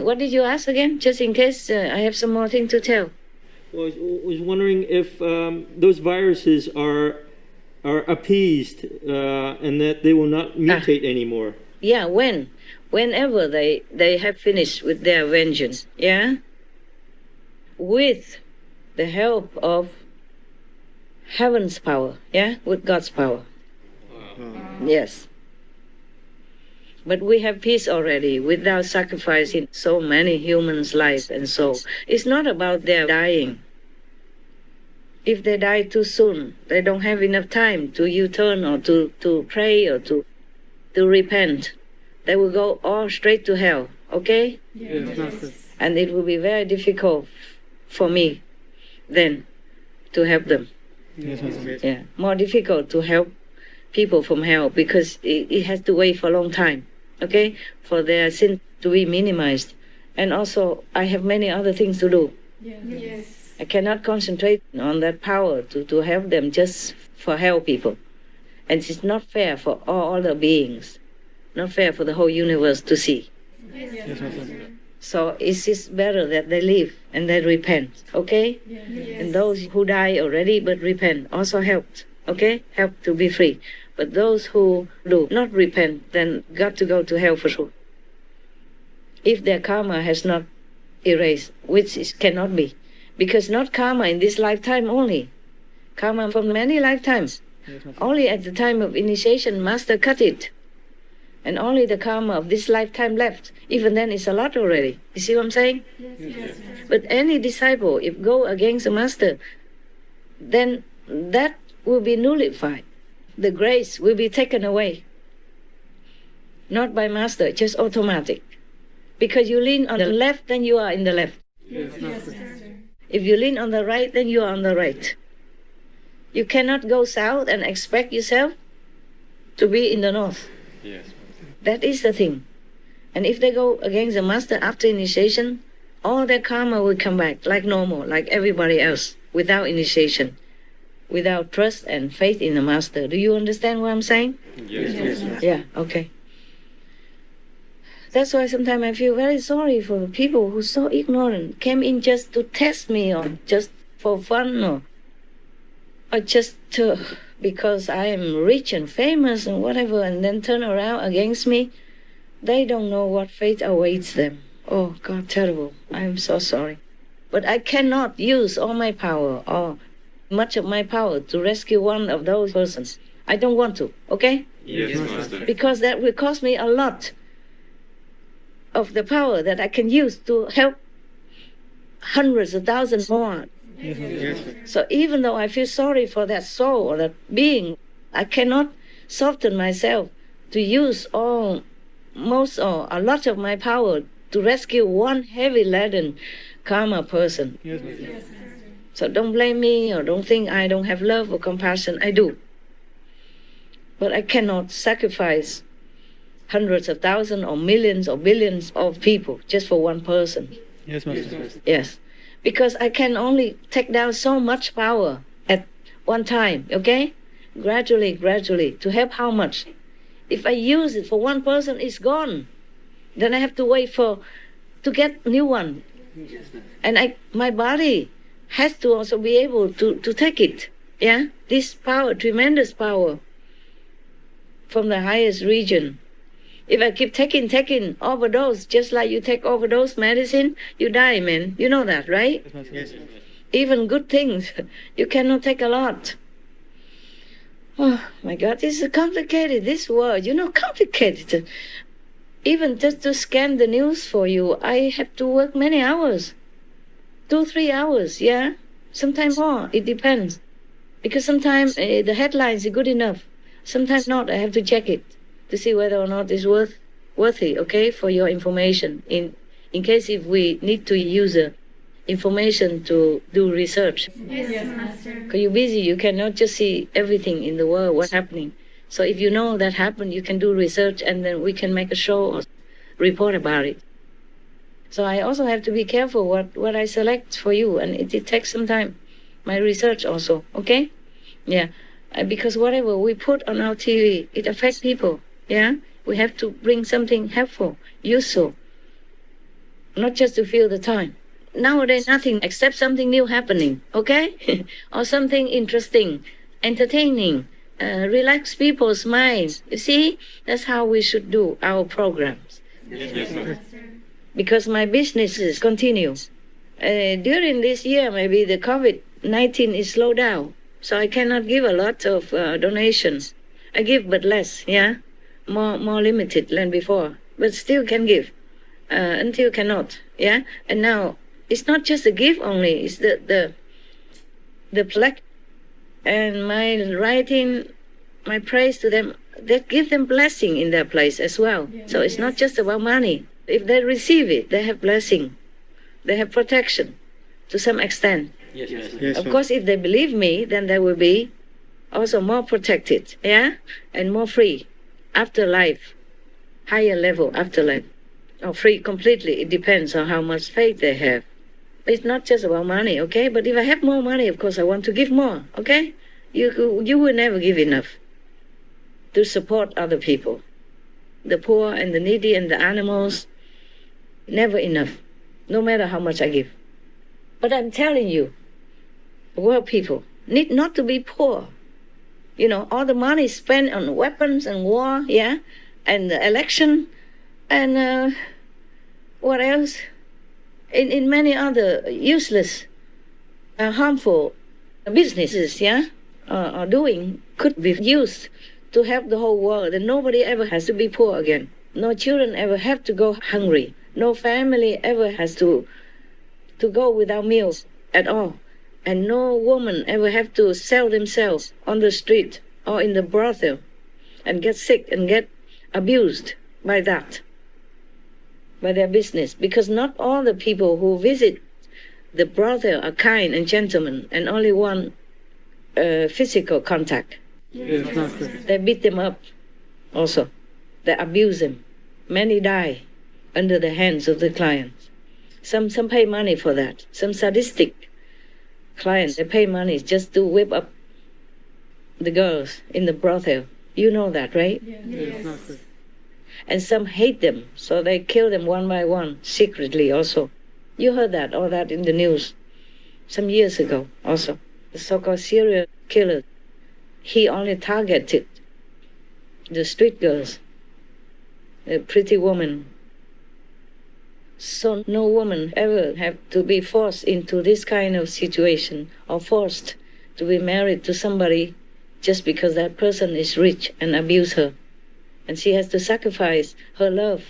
what did you ask again? Just in case I have some more thing to tell. Well, I was wondering if those viruses are appeased and that they will not mutate anymore. Yeah, whenever they have finished with their vengeance, yeah, with the help of heaven's power, yeah, with God's power. Yes. But we have peace already without sacrificing so many humans' lives and soul. It's not about their dying. If they die too soon, they don't have enough time to U-turn or to pray or to repent. They will go all straight to hell, okay? Yes. And it will be very difficult for me then to help them. Yes. Yeah, more difficult to help people from hell because it has to wait for a long time, okay, for their sin to be minimized. And also, I have many other things to do. Yes. I cannot concentrate on that power to help them just for hell people. And it's not fair for all other beings, not fair for the whole universe to see. Yes. So it's better that they live and they repent, okay? Yes. And those who die already but repent also helped, okay? Help to be free. But those who do not repent, then got to go to hell for sure. If their karma has not erased, which it cannot be. Because not karma in this lifetime only. Karma from many lifetimes. Only at the time of initiation, Master cut it. And only the karma of this lifetime left. Even then, it's a lot already. You see what I'm saying? Yes. But any disciple, if go against the Master, then that will be nullified. The grace will be taken away. Not by Master, just automatic. Because you lean on the left, then you are in the left. Yes. If you lean on the right, then you are on the right. You cannot go south and expect yourself to be in the north. Yes. That is the thing. And if they go against the Master after initiation, all their karma will come back like normal, like everybody else, without initiation, without trust and faith in the Master. Do you understand what I'm saying? Yes. Yeah, okay. That's why sometimes I feel very sorry for the people who are so ignorant, came in just to test me or just for fun or just to, because I am rich and famous and whatever, and then turn around against me. They don't know what fate awaits them. Oh, God, terrible. I am so sorry. But I cannot use all my power or much of my power to rescue one of those persons. I don't want to, okay? Yes, Master. Because that will cost me a lot of the power that I can use to help hundreds of thousands more. Yes. So even though I feel sorry for that soul or that being, I cannot soften myself to use most or a lot of my power to rescue one heavy laden karma person. Yes. So don't blame me or don't think I don't have love or compassion. I do. But I cannot sacrifice hundreds of thousands or millions or billions of people just for one person. Yes, Master. Yes. Because I can only take down so much power at one time, okay? Gradually, to help how much? If I use it for one person, it's gone. Then I have to wait to get new one. And my body has to also be able to take it, yeah? This power, tremendous power from the highest region. If I keep taking overdose, just like you take overdose medicine, you die, man. You know that, right? Yes. Even good things, you cannot take a lot. Oh, my God, this is complicated, this world, complicated. Even just to scan the news for you, I have to work many hours. 2-3 hours, yeah? Sometimes more, it depends. Because sometimes the headlines are good enough. Sometimes not, I have to check it to see whether or not it's worthy, okay, for your information. In case if we need to use information to do research. Yes, Master. Because you're busy, you cannot just see everything in the world, what's happening. So if you know that happened, you can do research and then we can make a show or report about it. So I also have to be careful what I select for you, and it takes some time. My research also, okay? Yeah, because whatever we put on our TV, it affects people, yeah? We have to bring something helpful, useful. not just to fill the time. Nowadays, nothing except something new happening, okay? Or something interesting, entertaining, relax people's minds. You see, that's how we should do our programs. Yes, Master. Because my businesses continue. During this year, maybe the COVID-19 is slowed down, so I cannot give a lot of donations. I give but less, yeah? More limited than before, but still can give until cannot, yeah? And now, it's not just a gift only, it's the plaque and my writing, my praise to them, that give them blessing in their place as well. So it's not just about money. If they receive it, they have blessing. They have protection to some extent. Yes, Master. Yes, Of Master. course, if they believe me, then they will be also more protected, yeah? And more free after life, higher level afterlife. Or free completely, it depends on how much faith they have. It's not just about money, okay? But if I have more money, of course, I want to give more, okay? You will never give enough to support other people. The poor and the needy and the animals, never enough, no matter how much I give. But I'm telling you, world people need not to be poor. You know, all the money spent on weapons and war, yeah? And the election, and what else? In many other useless, harmful businesses, yeah, are doing, could be used to help the whole world, and nobody ever has to be poor again. No children ever have to go hungry. No family ever has to go without meals at all. And no woman ever have to sell themselves on the street or in the brothel and get sick and get abused by that, by their business. Because not all the people who visit the brothel are kind and gentlemen and only want physical contact. Yes, Master. They beat them up also. They abuse them. Many die under the hands of the clients. Some pay money for that. Some sadistic clients, they pay money just to whip up the girls in the brothel. You know that, right? Yes, Master. And some hate them, so they kill them one by one, secretly also. You heard that, all that in the news some years ago also. The so-called serial killer, he only targeted the street girls, the pretty woman. So no woman ever have to be forced into this kind of situation or forced to be married to somebody just because that person is rich and abuse her. And she has to sacrifice her love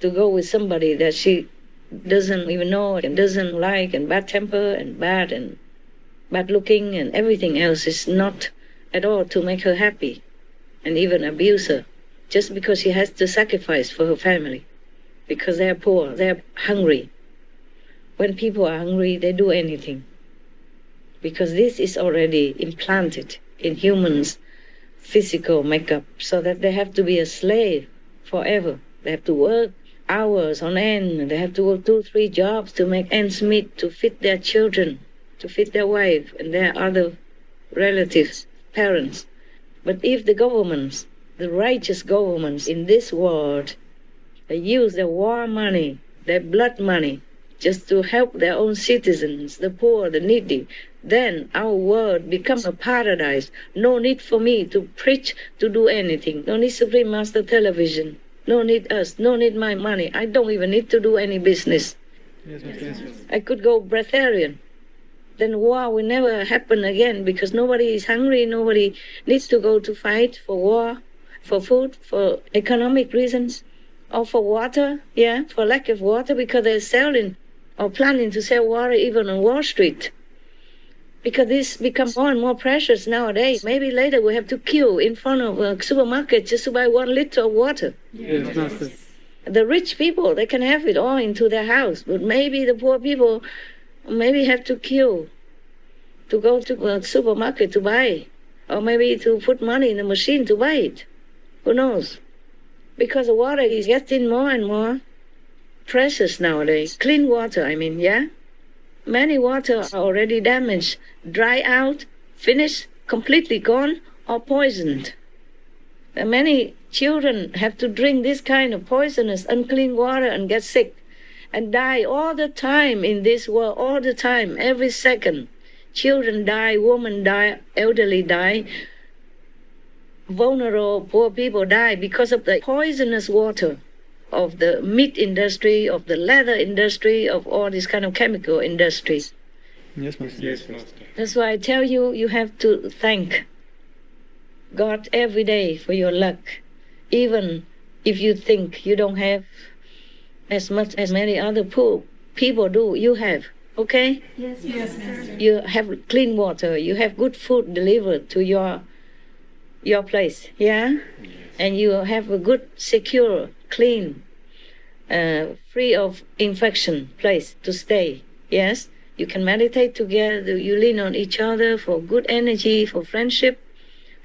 to go with somebody that she doesn't even know and doesn't like, and bad temper and bad looking and everything else is not at all to make her happy, and even abuse her just because she has to sacrifice for her family because they're poor, they're hungry. When people are hungry, they do anything because this is already implanted in humans' physical makeup, so that they have to be a slave forever. They have to work hours on end. They have to work 2-3 jobs to make ends meet, to feed their children, to feed their wife and their other relatives, parents. But if the governments, the righteous governments in this world, they use their war money, their blood money, just to help their own citizens, the poor, the needy, then our world becomes a paradise. No need for me to preach, to do anything. No need Supreme Master Television. No need us. No need my money. I don't even need to do any business. Yes, Master. Yes, Master. I could go breatharian. Then war will never happen again because nobody is hungry. Nobody needs to go to fight for war, for food, for economic reasons, or for water, yeah, for lack of water because they're selling or planning to sell water even on Wall Street. Because this becomes more and more precious nowadays. Maybe later we have to queue in front of a supermarket just to buy 1 liter of water. Yes, Master. The rich people, they can have it all into their house, but maybe the poor people maybe have to queue to go to a supermarket to buy, or maybe to put money in the machine to buy it. Who knows? Because the water is getting more and more precious nowadays. Clean water, I mean, yeah? Many water are already damaged, dry out, finished, completely gone, or poisoned. There are many children have to drink this kind of poisonous, unclean water and get sick and die all the time in this world, all the time, every second. Children die, women die, elderly die, vulnerable, poor people die because of the poisonous water of the meat industry, of the leather industry, of all this kind of chemical industries. Yes, Master. Yes, Master. That's why I tell you, you have to thank God every day for your luck. Even if you think you don't have as much as many other poor people do, you have. Okay? Yes, Master. You have clean water. You have good food delivered to your place. Yeah? And you have a good, secure, clean, free of infection place to stay. Yes? You can meditate together. You lean on each other for good energy, for friendship,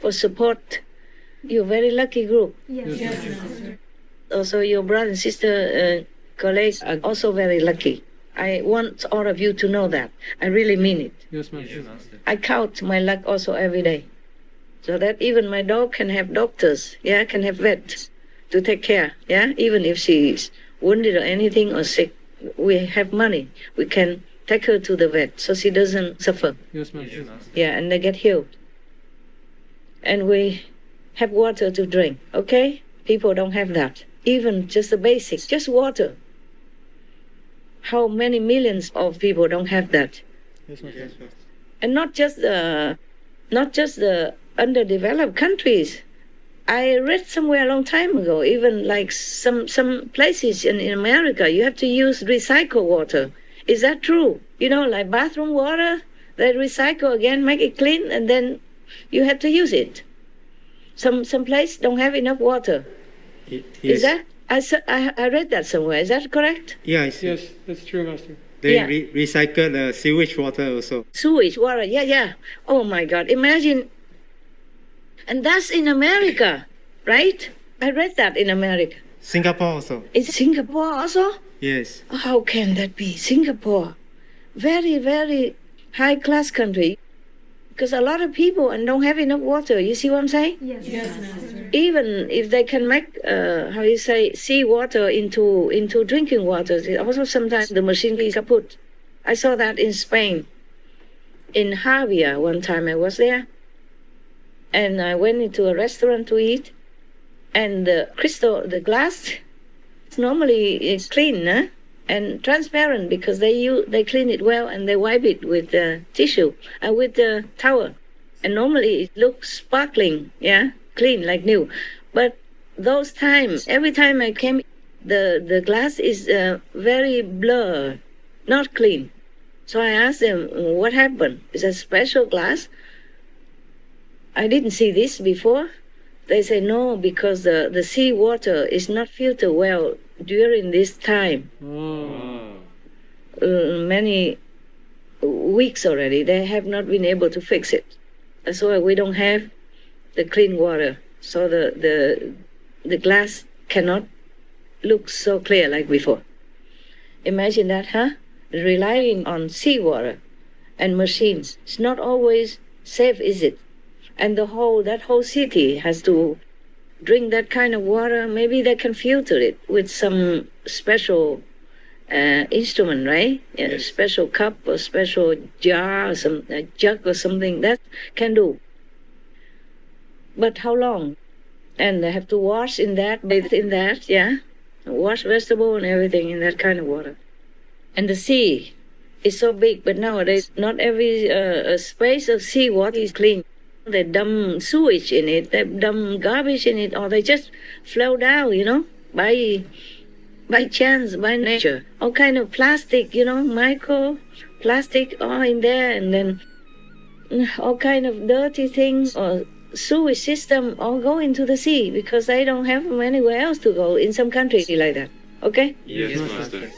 for support. You're a very lucky group. Yes, Master. Also, your brother and sister colleagues are also very lucky. I want all of you to know that. I really mean it. Yes, Master. I count my luck also every day. So that even my dog can have doctors, yeah, can have vets to take care, yeah, even if she's wounded or anything or sick. We have money. We can take her to the vet so she doesn't suffer. Yes, Master. Yeah, and they get healed. And we have water to drink, okay? People don't have that. Even just the basics, just water. How many millions of people don't have that? Yes, Master. And not just the underdeveloped countries. I read somewhere a long time ago, even like some places in America, you have to use recycled water. Is that true? You know, like bathroom water, they recycle again, make it clean, and then you have to use it. Some place don't have enough water. Is that? I read that somewhere. Is that correct? Yes, Yes, that's true, Master. they Yeah. recycle the sewage water also. Sewage water, yeah. Oh my God, imagine. And that's in America, right? I read that in America. Singapore also. Is Singapore also? Yes. How can that be? Singapore, very, very high-class country. Because a lot of people and don't have enough water. You see what I'm saying? Yes, Master. Even if they can make, sea water into drinking water, also sometimes the machine is kaput. I saw that in Spain. In Javia, one time I was there. And I went into a restaurant to eat. And the glass, normally it's clean, huh? And transparent because they clean it well and they wipe it with tissue and with the towel. And normally it looks sparkling, yeah, clean like new. But those times, every time I came, the glass is very blurred, not clean. So I asked them, what happened? Is that special glass? I didn't see this before. They say no, because the sea water is not filtered well during this time. Oh. Many weeks already, they have not been able to fix it. That's why we don't have the clean water. So the glass cannot look so clear like before. Imagine that, huh? Relying on seawater and machines. It's not always safe, is it? And that whole city has to drink that kind of water. Maybe they can filter it with some special instrument, right? Yeah, Yes. Special cup or special jar or some jug or something that can do. But how long? And they have to wash in that, bathe in that, yeah? Wash vegetable and everything in that kind of water. And the sea is so big, but nowadays not every space of sea water is clean. They dump sewage in it, they dump garbage in it, or they just flow down, by chance, by nature. All kind of plastic, micro plastic all in there, and then all kind of dirty things or sewage system all go into the sea because they don't have anywhere else to go in some countries like that. Okay? Yes, Master.